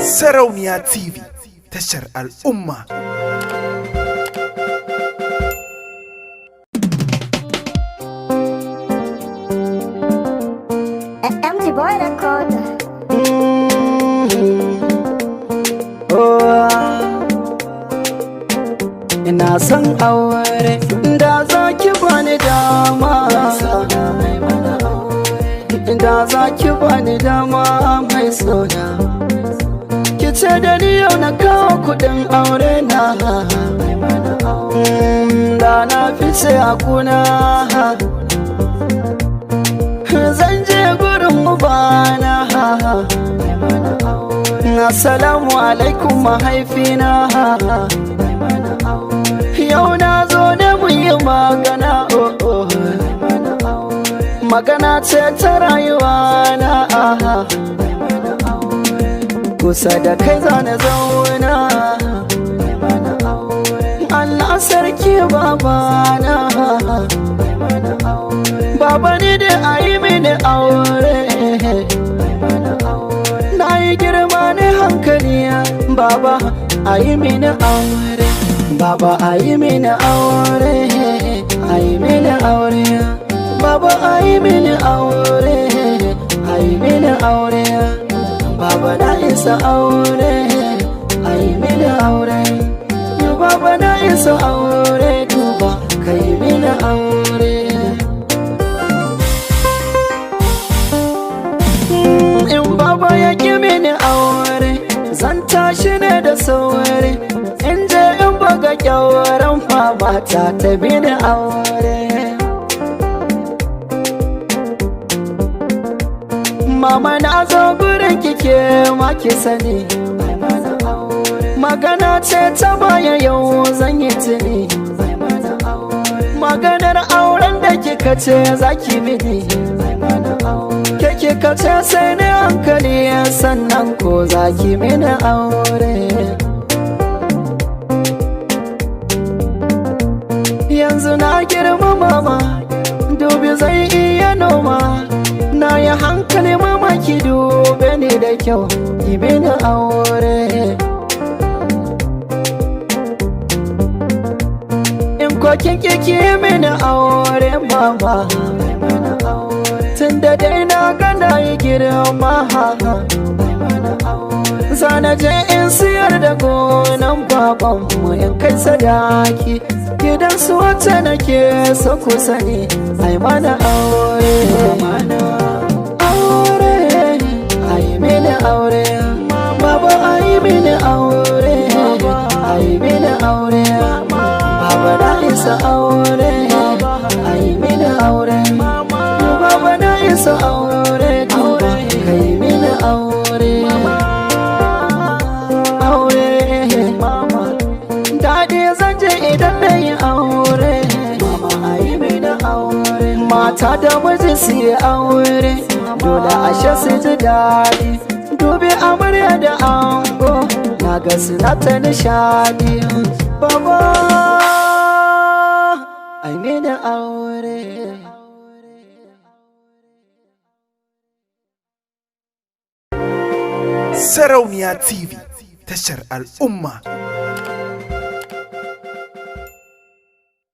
Sarauniya TV, tashar al'umma. Empty boy record. Ina son aure da za ki bani dama, da za ki bani dama mai sona. Ki ce da ni yau na kawo kudin aure na, da na fice a kuna. Zan je gurin ubana. Assalamu alaikum mahaifina. Yau na zo da mu yi magana, magana ce ta rayuwa na. Kusa da kai zane zauna, Allah sarki babana. Baba ni da ayi mini aure, na yi girma ne hankali. Baba ayi mini aure, Baba ayi mini aure, ayi mini aure. Baba ayi mini aure, ayi mini aure. Baba na isa aure, ayi mini aure. Baba na isa aure, duba kai mini aure. In baba ya ki mini aure, zan tashi ne da sauri, in je in buga kyawaran fama ta mini aure. Mama na zo gurin kike ma ki sani, magana ce ta baya yau zan yi tuni. Maganar auren da kika ce za ki mini, ke kika ce sai ne hankali, sannan ko za ki mini aure. Yanzu na girma mama, dubi zai iya noma. Na yi hankali mama, ki dube ni da kyau, ki mini aure. In ko kin ki mini aure mama, tun da dai na gana yi girma. Zana je in siyar da gonan babanmu in kai sadaki, gidan su wacce nake so ku sani, ai mana aure. Aure, ai mini aure. Baba ai mini aure, ai mini aure. Baba na isa aure, ai mini aure. Baba na isa aure, duba kai mini aure. Aure, daɗi zan je idan na yi aure. Mama ai mini aure. Mata da miji su yi aure, dole ashe su ji daɗi. Dubi amarya da ango, na ga suna ta nishadi. Baba ai mini aure. Sarauniya TV, tashar al'umma.